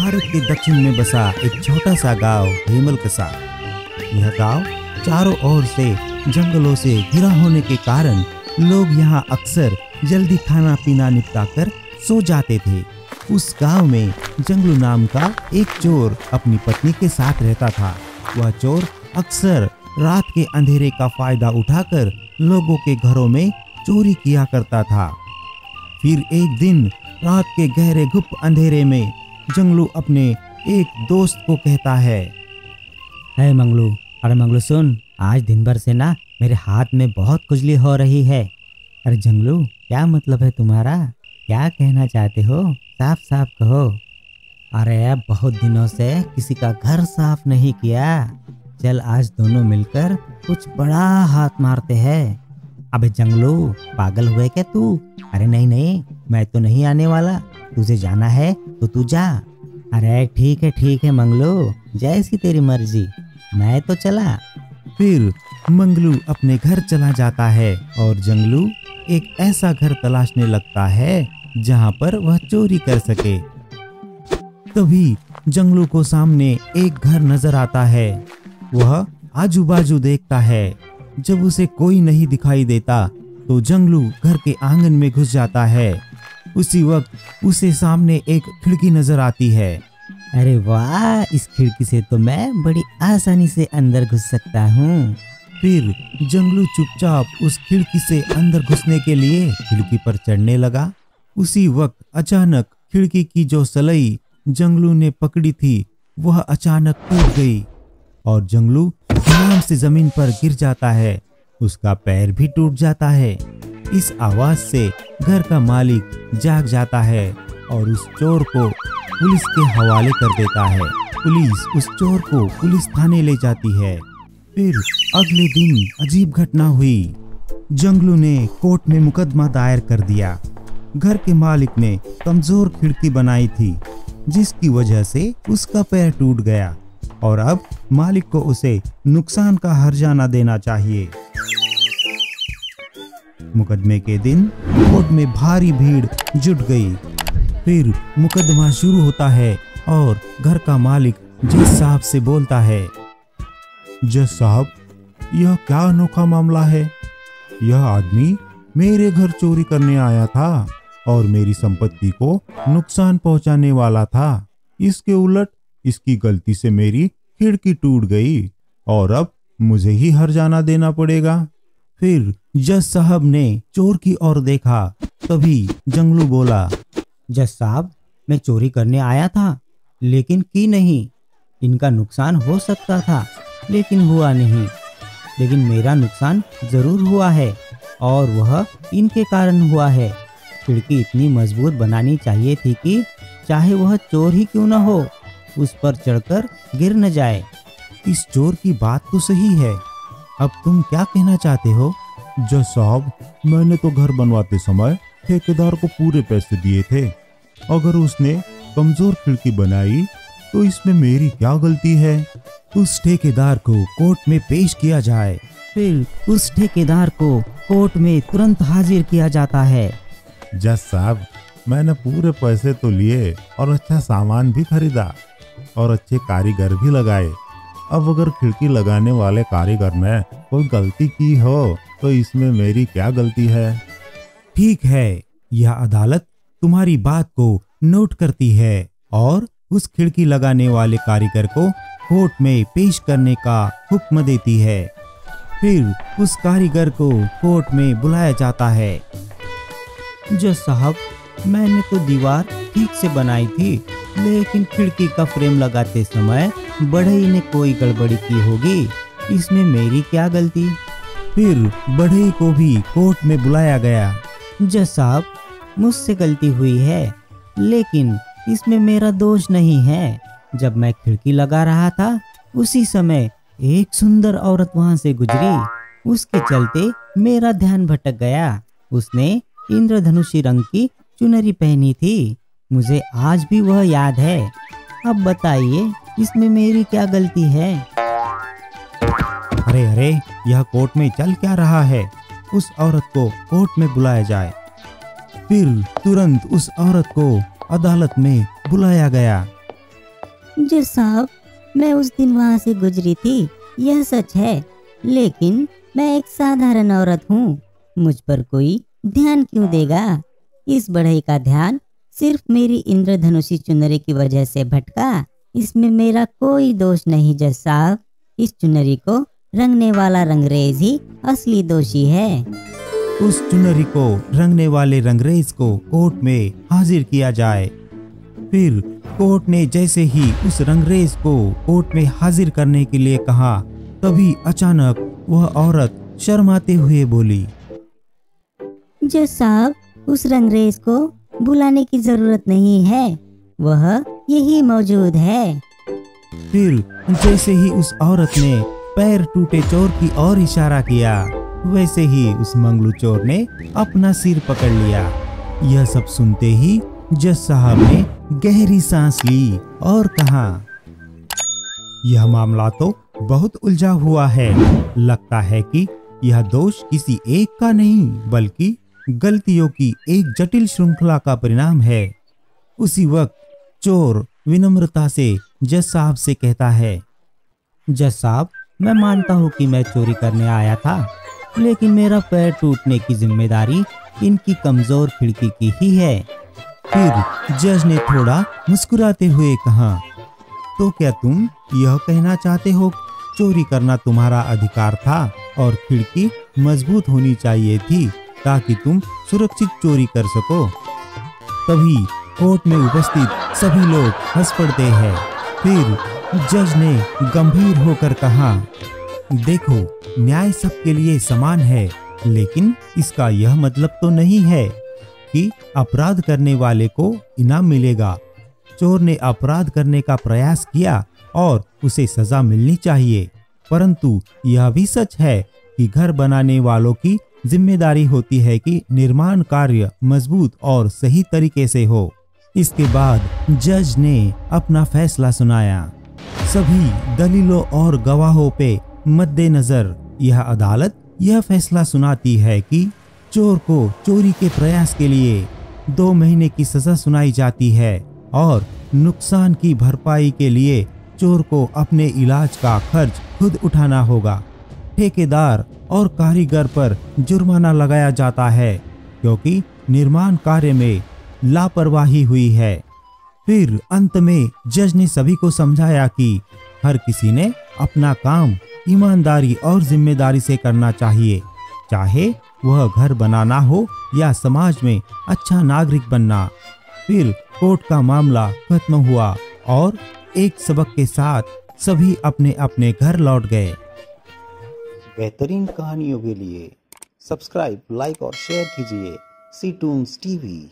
भारत के दक्षिण में बसा एक छोटा सा गांव हेमलकसा। यह गांव चारों ओर से जंगलों से घिरा होने के कारण लोग यहाँ अक्सर जल्दी खाना पीना निपटाकर सो जाते थे। उस गांव में जंगलू नाम का एक चोर अपनी पत्नी के साथ रहता था। वह चोर अक्सर रात के अंधेरे का फायदा उठाकर लोगों के घरों में चोरी किया करता था। फिर एक दिन रात के गहरे गुप्त अंधेरे में जंगलू अपने एक दोस्त को कहता है, अरे मंगलू सुन, आज दिन भर से ना मेरे हाथ में बहुत खुजली हो रही है। अरे जंगलू, क्या मतलब है तुम्हारा? क्या कहना चाहते हो? साफ साफ कहो। अरे बहुत दिनों से किसी का घर साफ नहीं किया। चल आज दोनों मिलकर कुछ बड़ा हाथ मारते हैं। अबे जंगलू, पागल हुए क्या तू? अरे नहीं, मैं तो नहीं आने वाला। तुझे जाना है तो तू जा। अरे ठीक है मंगलू, जैसी तेरी मर्जी, मैं तो चला। फिर मंगलू अपने घर चला जाता है और जंगलू एक ऐसा घर तलाशने लगता है जहां पर वह चोरी कर सके। तभी जंगलू को सामने एक घर नजर आता है। वह आजू बाजू देखता है। जब उसे कोई नहीं दिखाई देता तो जंगलू घर के आंगन में घुस जाता है। उसी वक्त उसे सामने एक खिड़की नजर आती है। अरे वाह, इस खिड़की से तो मैं बड़ी आसानी से अंदर घुस सकता हूँ। फिर जंगलू चुपचाप उस खिड़की से अंदर घुसने के लिए खिड़की पर चढ़ने लगा। उसी वक्त अचानक खिड़की की जो सलाई जंगलू ने पकड़ी थी वह अचानक टूट गई और जंगलू धड़ाम से जमीन पर गिर जाता है। उसका पैर भी टूट जाता है। इस आवाज से घर का मालिक जाग जाता है और उस चोर को पुलिस के हवाले कर देता है। पुलिस उस चोर को पुलिस थाने ले जाती है। फिर अगले दिन अजीब घटना हुई। जंगलू ने कोर्ट में मुकदमा दायर कर दिया। घर के मालिक ने कमजोर खिड़की बनाई थी जिसकी वजह से उसका पैर टूट गया और अब मालिक को उसे नुकसान का हर्जाना देना चाहिए। मुकदमे के दिन कोर्ट में भारी भीड़ जुट गई। फिर मुकदमा शुरू होता है और घर का मालिक जज साहब से बोलता है, जज साहब, यह क्या अनोखा मामला है। यह आदमी मेरे घर चोरी करने आया था और मेरी संपत्ति को नुकसान पहुंचाने वाला था। इसके उलट इसकी गलती से मेरी खिड़की टूट गई और अब मुझे ही हर्जाना देना पड़ेगा। फिर जज साहब ने चोर की ओर देखा। तभी जंगलू बोला, जज साहब, मैं चोरी करने आया था लेकिन की नहीं। इनका नुकसान हो सकता था लेकिन हुआ नहीं। लेकिन मेरा नुकसान जरूर हुआ है और वह इनके कारण हुआ है। खिड़की इतनी मजबूत बनानी चाहिए थी कि चाहे वह चोर ही क्यों न हो, उस पर चढ़कर गिर न जाए। इस चोर की बात तो सही है। अब तुम क्या कहना चाहते हो? जज साहब, मैंने तो घर बनवाते समय ठेकेदार को पूरे पैसे दिए थे। अगर उसने कमजोर खिड़की बनाई तो इसमें मेरी क्या गलती है? उस ठेकेदार को कोर्ट में पेश किया जाए। फिर उस ठेकेदार को कोर्ट में तुरंत हाजिर किया जाता है। जज साहब, मैंने पूरे पैसे तो लिए और अच्छा सामान भी खरीदा और अच्छे कारीगर भी लगाए। अब अगर खिड़की लगाने वाले कारीगर ने कोई गलती की हो तो इसमें मेरी क्या गलती है? ठीक है, यह अदालत तुम्हारी बात को नोट करती है और उस खिड़की लगाने वाले कारीगर को कोर्ट में पेश करने का हुक्म देती है। फिर उस कारीगर को कोर्ट में बुलाया जाता है। जज साहब, मैंने तो दीवार ठीक से बनाई थी लेकिन खिड़की का फ्रेम लगाते समय बढ़ई ने कोई गड़बड़ी की होगी। इसमें मेरी क्या गलती? फिर बढ़ई को भी कोर्ट में बुलाया गया। जज साहब, मुझसे गलती हुई है लेकिन इसमें मेरा दोष नहीं है। जब मैं खिड़की लगा रहा था उसी समय एक सुंदर औरत वहां से गुजरी। उसके चलते मेरा ध्यान भटक गया। उसने इंद्रधनुषी रंग की चुनरी पहनी थी। मुझे आज भी वह याद है। अब बताइए, इसमें मेरी क्या गलती है? अरे, यह कोर्ट में चल क्या रहा है? उस औरत को कोर्ट में बुलाया जाए। फिर तुरंत उस औरत को अदालत में बुलाया गया। जज साहब, मैं उस दिन वहाँ से गुजरी थी, यह सच है, लेकिन मैं एक साधारण औरत हूँ। मुझ पर कोई ध्यान क्यों देगा? इस बढ़ई का ध्यान सिर्फ मेरी इंद्रधनुषी चुनरी की वजह से भटका। इसमें मेरा कोई दोष नहीं जज साहब। इस चुनरी को रंगने वाला रंगरेज ही असली दोषी है। उस चुनरी को रंगने वाले रंगरेज को कोर्ट में हाजिर किया जाए। फिर कोर्ट ने जैसे ही उस रंगरेज को कोर्ट में हाजिर करने के लिए कहा, तभी अचानक वह औरत शर्माते हुए बोली, जज साहब, उस रंगरेज को बुलाने की जरूरत नहीं है, वह यही मौजूद है। फिर जैसे ही उस औरत ने पैर टूटे चोर की ओर इशारा किया, वैसे ही उस मंगलू चोर ने अपना सिर पकड़ लिया। यह सब सुनते ही जज साहब ने गहरी सांस ली और कहा, यह मामला तो बहुत उलझा हुआ है। लगता है कि यह दोष किसी एक का नहीं, बल्कि गलतियों की एक जटिल श्रृंखला का परिणाम है। उसी वक्त चोर विनम्रता से जज साहब से कहता है, जज साहब, मैं मानता हूँ कि मैं चोरी करने आया था, लेकिन मेरा पैर टूटने की जिम्मेदारी इनकी कमजोर खिड़की की ही है। फिर जज ने थोड़ा मुस्कुराते हुए कहा, तो क्या तुम यह कहना चाहते हो चोरी करना तुम्हारा अधिकार था और खिड़की मजबूत होनी चाहिए थी ताकि तुम सुरक्षित चोरी कर सको? तभी कोर्ट में उपस्थित सभी लोग हंस पड़ते हैं। फिर जज ने गंभीर होकर कहा, देखो, न्याय सबके लिए समान है, लेकिन इसका यह मतलब तो नहीं है कि अपराध करने वाले को इनाम मिलेगा। चोर ने अपराध करने का प्रयास किया और उसे सजा मिलनी चाहिए, परंतु यह भी सच है कि घर बनाने वालों की जिम्मेदारी होती है कि निर्माण कार्य मजबूत और सही तरीके से हो। इसके बाद जज ने अपना फैसला सुनाया। सभी दलीलों और गवाहों पे मद्देनजर यह अदालत यह फैसला सुनाती है कि चोर को चोरी के प्रयास के लिए 2 महीने की सजा सुनाई जाती है और नुकसान की भरपाई के लिए चोर को अपने इलाज का खर्च खुद उठाना होगा। ठेकेदार और कारीगर पर जुर्माना लगाया जाता है क्योंकि निर्माण कार्य में लापरवाही हुई है। फिर अंत में जज ने सभी को समझाया कि हर किसी ने अपना काम ईमानदारी और जिम्मेदारी से करना चाहिए, चाहे वह घर बनाना हो या समाज में अच्छा नागरिक बनना। फिर कोर्ट का मामला खत्म हुआ और एक सबक के साथ सभी अपने अपने घर लौट गए। बेहतरीन कहानियों के लिए सब्सक्राइब, लाइक और शेयर कीजिए सी टून्स टीवी।